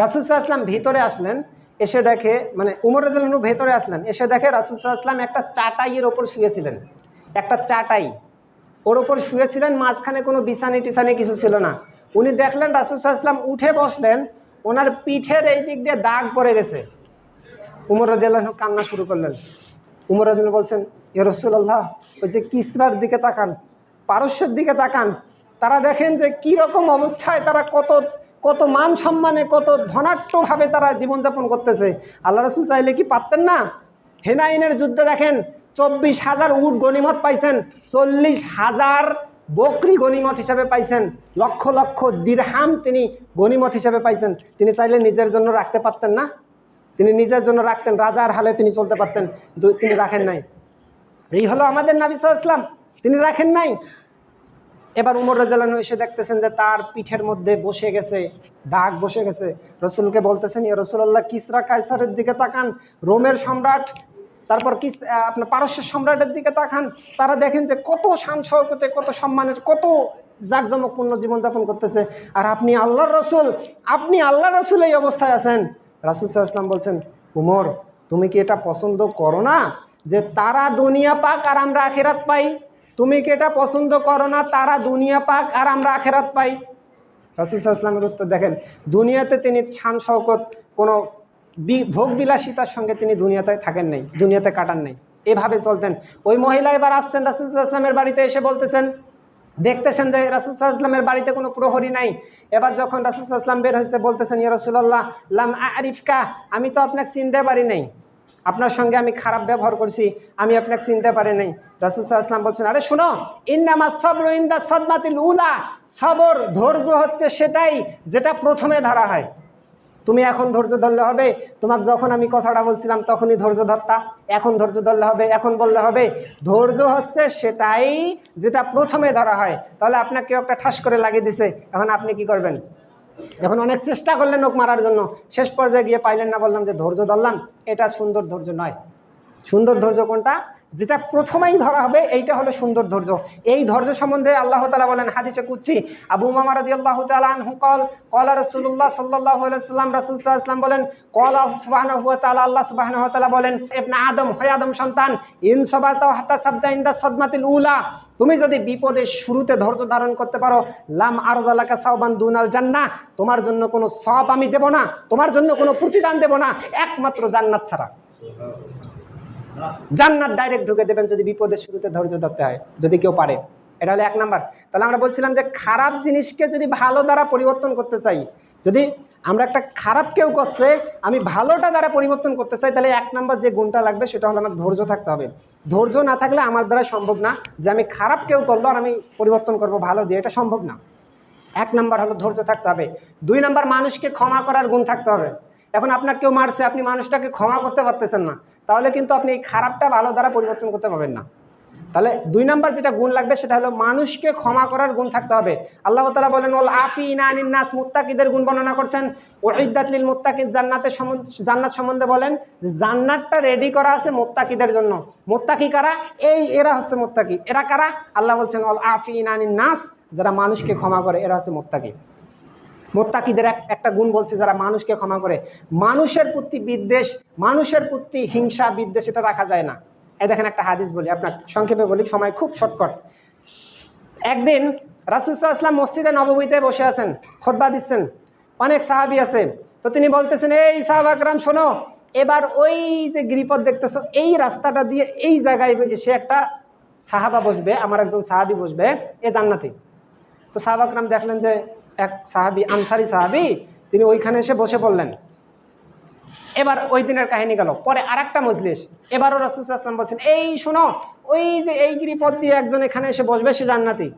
Speaker 1: রাসূল সাল্লাল্লাহু আলাইহি ওয়াসাল্লাম ভিতরে আসলেন, এসে দেখে, মানে উমর রাদিয়াল্লাহু আনহু ভেতরে আসলেন, এসে দেখে রাসূল সাল্লাল্লাহু আলাইহি ওয়াসাল্লাম একটা চাটাইয়ের ওপর শুয়েছিলেন, একটা চাটাই ওর ওপর শুয়েছিলেন, মাঝখানে কোনো বিছানি টিছানি কিছু ছিল না। উনি দেখলেন রাসূল সাল্লাল্লাহু আলাইহি ওয়াসাল্লাম উঠে বসলেন, ওনার পিঠের এই দিক দিয়ে দাগ পড়ে গেছে। উমর রাদিয়াল্লাহু আনহু কান্না শুরু করলেন। উমর রাদিয়াল্লাহু বলছেন, ইয়া রাসূলুল্লাহ, ওই যে কিসরার দিকে তাকান, পারস্যের দিকে তাকান, তারা দেখেন যে কি রকম অবস্থায়, তারা কত কত মান সম্মানে, কত ধনাঢ্যভাবে তারা জীবনযাপন করতেছে। আল্লাহ রাসূল চাইলে কি পারতেন না? হেনাইনের যুদ্ধে দেখেন 24,000 উট গনিমত পাইছেন, 40,000 বকরি গনিমত হিসাবে পাইছেন, লক্ষ লক্ষ দিরহাম তিনি গনিমত হিসাবে পাইছেন। তিনি চাইলে নিজের জন্য রাখতে পারতেন না? তিনি নিজের জন্য রাখতেন, রাজার হালে তিনি চলতে পারতেন, তিনি রাখেন নাই। এই হলো আমাদের নবী সাল্লাল্লাহু আলাইহি ওয়াসাল্লাম, তিনি রাখেন নাই। এবার উমর রাদিয়াল্লাহু আনহু এসে দেখতেছেন যে তার পিঠের মধ্যে বসে গেছে, দাগ বসে গেছে। রসুলকে বলতেছেন, ইয়া রাসূলুল্লাহ, কিসরা কায়সারের দিকে তাকান, রোমের সম্রাট, তারপর আপনার পারস্যের সম্রাটের দিকে তাকান, তারা দেখেন যে কত শান শওকতে, কত সম্মানের, কত জাঁকজমকপূর্ণ জীবনযাপন করতেছে, আর আপনি আল্লাহর রসুল, আপনি আল্লাহর রসুল এই অবস্থায় আছেন। রাসূল সাল্লাল্লাহু আলাইহি ওয়াসাল্লাম বলছেন, উমর, তুমি কি এটা পছন্দ করো না যে তারা দুনিয়া পাক আর আমরা আখিরাত পাই? তুমি কি এটা পছন্দ করো না তারা দুনিয়া পাক আর আমরা আখিরাত পাই? রাসূল সাল্লাল্লাহু আলাইহি ওয়াসাল্লামের উত্তর দেখেন, দুনিয়াতে তিনি শান শওকত কোনো ভোগ বিলাসিতার সঙ্গে তিনি দুনিয়াতে থাকেন নাই, দুনিয়াতে কাটান নাই, এভাবে চলতেন। ওই মহিলা এবার আসছেন রাসূল সাল্লাল্লাহু আলাইহি ওয়াসাল্লামের বাড়িতে, এসে বলতেছেন, দেখতেছেন যে রাসূল সাল্লাল্লাহু আলাইহি ওয়াসাল্লামের বাড়িতে কোনো প্রহরী নাই। এবার যখন রাসূল সাল্লাল্লাহু আলাইহি ওয়াসাল্লাম বের হয়েছে, বলতেছেন, ইয়া রাসূলুল্লাহ, লাম আরিফকা, আমি তো আপনাকে চিনতে পারি নাই, আপনার সঙ্গে আমি খারাপ ব্যবহার করছি, আমি আপনাকে চিনতে পারি নাই। রাসূল সাল্লাল্লাহু আলাইহি ওয়াসাল্লাম বলছেন, আরে শোনো, ইন্নামাস সাবরু ইনদা সাদমাতিল উলা, সবর, ধৈর্য হচ্ছে সেটাই যেটা প্রথমে ধরা হয়। তুমি এখন ধৈর্য ধরলে হবে, তোমাকে যখন আমি কথাটা বলছিলাম তখনই ধৈর্য ধরতা, এখন ধৈর্য ধরলে হবে, এখন বললে হবে। ধৈর্য হচ্ছে সেটাই যেটা প্রথমে ধরা হয়। তাহলে আপনাকে কেউ একটা ঠাস করে লাগিয়ে দিছে, এখন আপনি কি করবেন? এখন অনেক চেষ্টা করলেন নখ মারার জন্য, শেষ পর্যায়ে গিয়ে পাইলেন না, বললাম যে ধৈর্য ধরলাম, এটা সুন্দর ধৈর্য নয়। সুন্দর ধৈর্য কোনটা? যেটা প্রথমেই ধরা হবে, এইটা হলো সুন্দর ধৈর্য। এই ধৈর্য সম্বন্ধে আল্লাহ তাআলা বলেন হাদিসে কুদসি, আবু উমামা রাদিয়াল্লাহু তাআলা আনহু ক্বালা রাসূলুল্লাহ সাল্লাল্লাহু আলাইহি ওয়াসাল্লাম, রাসূল সাল্লাল্লাহু আলাইহি ওয়াসাল্লাম বলেন, ক্বালা সুবহানাহু ওয়া তাআলা, আল্লাহ সুবহানাহু ওয়া তাআলা বলেন, ইবনে আদম, হে আদম সন্তান, ইন সাবাতা হাত্তা সাবদা ইনদা সাদমাতিল উলা, তুমি যদি বিপদের শুরুতে ধৈর্য ধারণ করতে পারো, লাম আরদালাকা সাওবান দুনাল জান্নাহ, তোমার জন্য কোনো সওয়াব আমি দেব না, তোমার জন্য কোনো প্রতিদান দেব না, একমাত্র জান্নাত ছাড়া। জান্নাত ডাইরেক্ট ঢুকে দেবেন যদি বিপদের শুরুতে ধৈর্য ধরতে হয়, যদি কেউ পারে। এটা হলো 1 নাম্বার। তাহলে আমরা বলছিলাম যে খারাপ জিনিসকে যদি ভালো দ্বারা পরিবর্তন করতে চাই, যদি আমরা একটা খারাপ কেউ করছে আমি ভালোটা দ্বারা পরিবর্তন করতে চাই, তাহলে 1 নাম্বার যে গুণটা লাগবে সেটা হলো আমার ধৈর্য থাকতে হবে। ধৈর্য না থাকলে আমার দ্বারা সম্ভব না যে আমি খারাপ কেউ করলো আর আমি পরিবর্তন করব ভালো দিয়ে, এটা সম্ভব না। 1 নাম্বার হলো ধৈর্য থাকতে হবে। 2 নাম্বার মানুষকে ক্ষমা করার গুণ থাকতে হবে। এখন আপনাকে কেউ মারছে, আপনি মানুষটাকে ক্ষমা করতে পারতেছেন না, তাহলে কিন্তু আপনি এই খারাপটা ভালো দ্বারা পরিবর্তন করতে পারবেন না। তাহলে 2 নাম্বার যেটা গুণ লাগবে সেটা হলো মানুষকে ক্ষমা করার গুণ থাকতে হবে। আল্লাহ তাআলা বলেন, ওয়াল আফিনা আনিন নাস, মুত্তাকিদের গুণ বর্ণনা করছেন। উইদ্দাত লিল মুত্তাকিন, জান্নাত সম্বন্ধে বলেন, জান্নাতটা রেডি করা আছে মুত্তাকিদের জন্য। মুত্তাকি কারা? এরা হচ্ছে মুত্তাকি। এরা কারা? আল্লাহ বলছেন, ওয়াল আফিনা আনিন নাস, যারা মানুষকে ক্ষমা করে, এরা হচ্ছে মুত্তাকি। মুত্তাকিদের একটা গুণ বলছে, যারা মানুষকে ক্ষমা করে। মানুষের প্রতি বিদ্বেষ, মানুষের প্রতি হিংসা বিদ্বেষ, এটা রাখা যায় না। এই দেখেন একটা হাদিস বলি, আপনার সংক্ষেপে বলি, সময় খুব শর্টকাট। একদিন রাসূল সাল্লাল্লাহু আলাইহি ওয়াসাল্লাম মসজিদে নববীতে বসে আছেন, খুতবা দিচ্ছেন, অনেক সাহাবী আছে। তো তিনি বলতেছেন, এই সাহাবা کرام শোনো, এবার ওই যে গিরিপথ দেখতেছো, এই রাস্তাটা দিয়ে এই জায়গায় এসে একটা সাহাবা বসবে, আমার একজন সাহাবী বসবে, এ জান্নাতি। তো সাহাবা کرام দেখলেন যে এক সাহাবী, আনসারি সাহাবী, তিনি ওইখানে এসে বসে পড়লেন। এবার ওই দিনের কাহিনী গেল। পরে আরেকটা মজলিস, এবারও রাসূল সাল্লাল্লাহু আলাইহি ওয়াসাল্লাম বলছেন, এই শোনো, ওই যে এই গিরিপথ দিয়ে একজন এখানে এসে বসবে, সে জান্নাতি।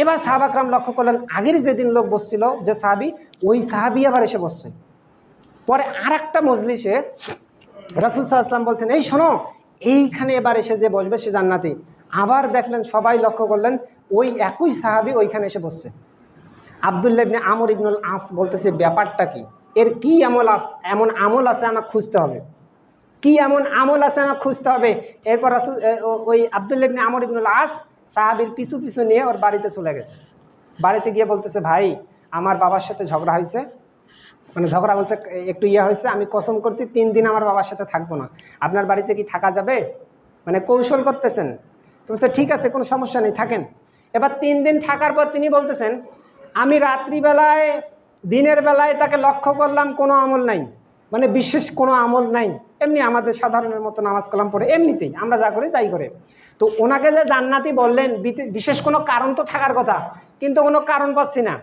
Speaker 1: এবার সাহাবা کرام লক্ষ্য করলেন, আগের যেদিন লোক বসছিল যে সাহাবী, ওই সাহাবী আবার এসে বসছে। পরে আরেকটা মজলিসে রাসূল সাল্লাল্লাহু আলাইহি ওয়াসাল্লাম বলছেন, এই শোনো, এইখানে এবার এসে যে বসবে সে জান্নাতি। আবার দেখলেন, সবাই লক্ষ্য করলেন, ওই একই সাহাবী ওইখানে এসে বসছে। আব্দুল্লাহ ইবনে আমর ইবনুল আস বলতেছে, ব্যাপারটা কি? এর কি এমন আমল আছে আমাকে খুঁজতে হবে, কি এমন আমল আছে আমাকে খুঁজতে হবে। এরপর ওই আব্দুল্লাহ ইবনে আমর ইবনুল আস সাহাবীর পিছু পিছু নিয়ে ওর বাড়িতে চলে গেছে। বাড়িতে গিয়ে বলতেছে, ভাই, আমার বাবার সাথে ঝগড়া হয়েছে, মানে ঝগড়া বলছে একটু হয়েছে, আমি কসম করছি 3 দিন আমার বাবার সাথে থাকবো না, আপনার বাড়িতে কি থাকা যাবে? মানে কৌশল করতেছেন। তো বলছে, ঠিক আছে, কোনো সমস্যা নেই, থাকেন। এবার 3 দিন থাকার পর তিনি বলতেছেন, আমি রাত্রিবেলায় দিনের বেলায় তাকে লক্ষ্য করলাম, কোনো আমল নাই, মানে বিশেষ কোনো আমল নাই, এমনি আমাদের সাধারণের মতো নামাজ কালাম পড়ে, এমনিতেই আমরা যা করি তাই করে। তো ওনাকে যে জান্নাতি বললেন, বিশেষ কোনো কারণ তো থাকার কথা, কিন্তু কোনো কারণ পাচ্ছি না।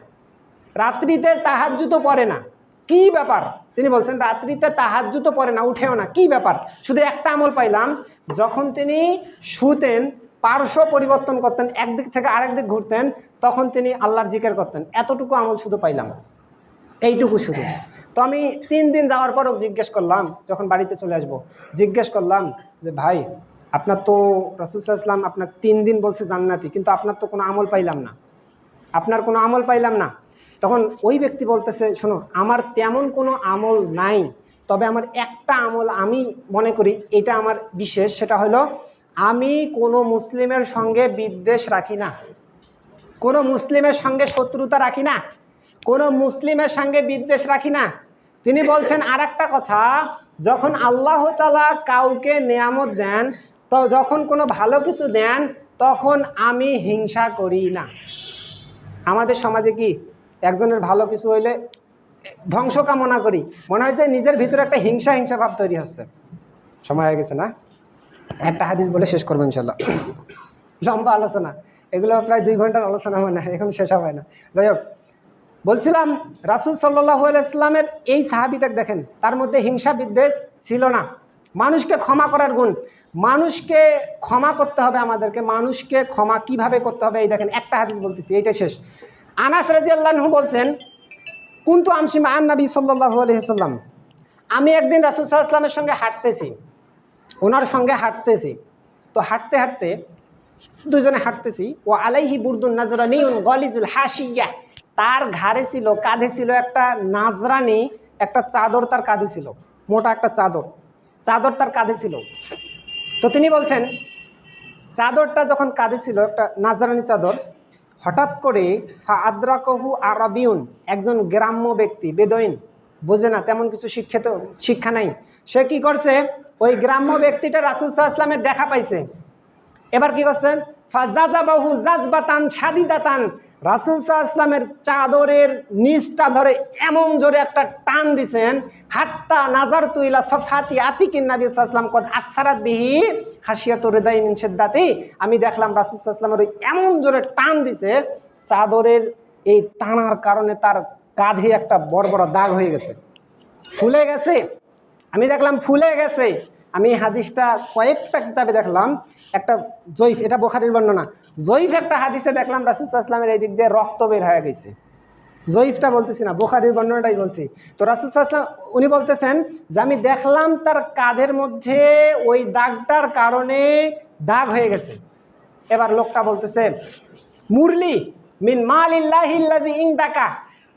Speaker 1: রাত্রিতে তাহাজ্জুদও পড়ে না, কি ব্যাপার? তিনি বলছেন, রাত্রিতে তাহাজ্জুদও পড়ে না, উঠেও না, কি ব্যাপার? শুধু একটা আমল পাইলাম, যখন তিনি শুতেন পার্শ্ব পরিবর্তন করতেন, একদিক থেকে আরেক দিক ঘুরতেন, তখন তিনি আল্লাহর জিকির করতেন। এতটুকু আমল শুধু পাইলাম, এইটুকু শুধু। তো আমি 3 দিন যাওয়ার পরও জিজ্ঞেস করলাম, যখন বাড়িতে চলে আসবো, জিজ্ঞেস করলাম যে, ভাই, আপনার তো রাসূল সাল্লাল্লাহু আলাইহি ওয়াসাল্লাম আপনার 3 দিন বলছে জান্নাতি, কিন্তু আপনার তো কোনো আমল পাইলাম না, আপনার কোনো আমল পাইলাম না। তখন ওই ব্যক্তি বলতেছে, শোনো আমার তেমন কোনো আমল নাই, তবে আমার একটা আমল আমি মনে করি এটা আমার বিশেষ, সেটা হলো আমি কোনো মুসলিমের সঙ্গে বিদ্বেষ রাখি না, কোনো মুসলিমের সঙ্গে শত্রুতা রাখি না, কোনো মুসলিমের সঙ্গে বিদ্বেষ রাখি না। তিনি বলছেন আর একটা কথা, যখন আল্লাহ তাআলা কাউকে নেয়ামত দেন, তো যখন কোনো ভালো কিছু দেন তখন আমি হিংসা করি না। আমাদের সমাজে কি একজনের ভালো কিছু হইলে ধ্বংস কামনা করি, মনে হয় যে নিজের ভিতরে একটা হিংসা ভাব তৈরি হচ্ছে। সময় হয়ে গেছে না? একটা হাদিস বলে শেষ করবো ইনশাল্লাহ, লম্বা আলোচনা, এগুলো প্রায় 2 ঘন্টার আলোচনা হয় না, এখন শেষ হবে না। যাই হোক, বলছিলাম রাসূল সাল্লাল্লাহু আলাইহি ওয়াসাল্লামের এই সাহাবীটাকে দেখেন, তার মধ্যে হিংসা বিদ্বেষ ছিল না, মানুষকে ক্ষমা করার গুণ, মানুষকে ক্ষমা করতে হবে আমাদেরকে, মানুষকে ক্ষমা কিভাবে করতে হবে এই দেখেন, একটা হাদিস বলতেছি, এইটাই শেষ। আনাস রাদিয়াল্লাহু আনহু বলছেন, কুনতু আমশি মা নবী সাল্লাল্লাহু আলাইহি ওয়াসাল্লাম, আমি একদিন রাসূল সাল্লাল্লাহু আলাইহি ওয়াসাল্লামের সঙ্গে হাঁটতেছি, ওনার সঙ্গে হাঁটতেছি, তো হাঁটতে হাঁটতে দুজনে হাঁটতেছি, ও আলাইহি বুরদুন নাজরানিউন গলিজুল হাসিয়া, তার ঘাড়ে ছিল, কাঁধে ছিল একটা নাজরানি, একটা চাদর তার কাঁধে ছিল, মোটা একটা চাদর তার কাঁধে ছিল। তো তিনি বলছেন চাদরটা যখন কাঁধে ছিল, একটা নাজরানি চাদর, হঠাৎ করে ফা আদ্রাকহু আরাবিউন, একজন গ্রাম্য ব্যক্তি, বেদুইন, বোঝে না, তেমন কিছু শিক্ষা নাই, সে কি করছে, ওই গ্রাম্য ব্যক্তিটা রাসূল সাল্লাল্লাহু আলাইহি ওয়াসাল্লামের দেখা পাইছে, এবার কি করছে, ফাজাজাবাহু জাজবাতান শাদিদাতান, রাসূল সাল্লাল্লাহু আলাইহি ওয়াসাল্লামের চাদরের নিচটা ধরে এমন জোরে একটা টান দিছেন, হাত্তা নাজারতু ইলা সফহাতি আতিকিন নবী সাল্লাল্লাহু আলাইহি ওয়াসাল্লাম কদ আসসারাত বিহি খাশিয়াতুর রিদাই মিন শিদ্দাতি, আমি দেখলাম রাসূল সাল্লাল্লাহু আলাইহি ওয়াসাল্লামের ওই এমন জোরে টান দিছে, চাদরের এই টানার কারণে তার কাঁধে একটা বড় বড় দাগ হয়ে গেছে, ফুলে গেছে, আমি দেখলাম ফুলে গেছে। আমি হাদিসটা কয়েকটা কিতাবে দেখলাম, একটা জয়ীফ, এটা বুখারীর বর্ণনা, জয়ীফ একটা হাদিসে দেখলাম রাসূল সাল্লাল্লাহু আলাইহি ওয়াসাল্লামের এই দিক দিয়ে রক্ত বের হয়ে গেছে, জয়ীফটা বলতেছি না, বুখারীর বর্ণনাটাই বলছি। তো রাসূল সাল্লাল্লাহু আলাইহি ওয়াসাল্লাম উনি বলতেছেন যে আমি দেখলাম তার কাঁধের মধ্যে ওই দাগটার কারণে দাগ হয়ে গেছে। এবার লোকটা বলতেছে, মুরলি মিন মালিল্লাহিল্লাযী ইনদাকা,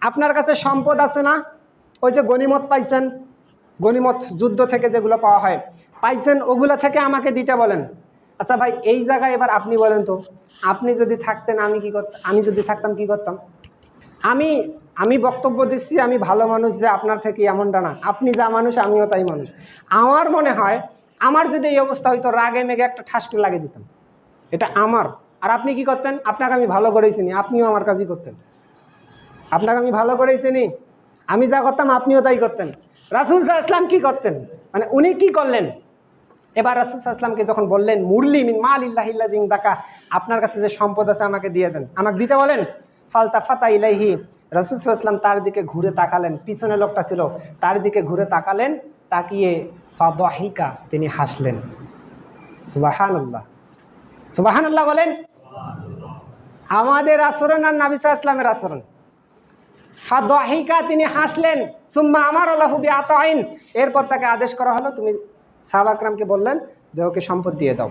Speaker 1: আপনার কাছে সম্পদ আছে না, ওই যে গনিমত পাইছেন, গনিমত যুদ্ধ থেকে যেগুলো পাওয়া হয় পাইছেন, ওগুলো থেকে আমাকে দিতে বলেন। আচ্ছা ভাই, এই জায়গায় এবার আপনি বলেন তো, আপনি যদি থাকতেন আমি কি করতাম, আমি যদি থাকতাম কি করতাম? আমি বক্তব্য দিচ্ছি আমি ভালো মানুষ, যে আপনার থেকে এমনটা না, আপনি যা মানুষ আমিও তাই মানুষ। আমার মনে হয় আমার যদি এই অবস্থা হইতো, রাগে মেগে একটা ঠাসকে লাগিয়ে দিতাম, এটা আমার। আর আপনি কি করতেন? আপনাকে আমি ভালো করেই চিনি, আপনিও আমার কাজই করতেন, আপনাকে আমি ভালো করেই চিনি, আমি যা করতাম আপনিও তাই করতেন। রাসূল সাল্লাল্লাহু আলাইহি ওয়াসাল্লাম কি করতেন, মানে উনি কি করলেন? এবার রাসূল সাল্লাল্লাহু আলাইহি ওয়াসাল্লামকে যখন বললেন, মুরলি মিন মালিল্লাহিল্লাযী ইনদাকা, আপনার কাছে যে সম্পদ আছে আমাকে দিয়ে দেন, আমাকে দিতে বলেন। ফালতাফাতা ইলাইহি, রাসূল সাল্লাল্লাহু আলাইহি ওয়াসাল্লাম তার দিকে ঘুরে তাকালেন, পিছনে লোকটা ছিল তার দিকে ঘুরে তাকালেন, তাকিয়ে ফাদাহিকা, তিনি হাসলেন। সুবহানাল্লাহ, সুবহানাল্লাহ বলেন। আমাদের আচরণ আর নবী সাল্লাল্লাহু আলাইহি ওয়াসাল্লামের আচরণ। ফাদাহিকা, তিনি হাসলেন। সুম্মা আমারা লাহু বিআতাইন, এরপর তাকে আদেশ করা হলো, তুমি সাহাবা একরামকে বললেন যে ওকে সম্পদ দিয়ে দাও।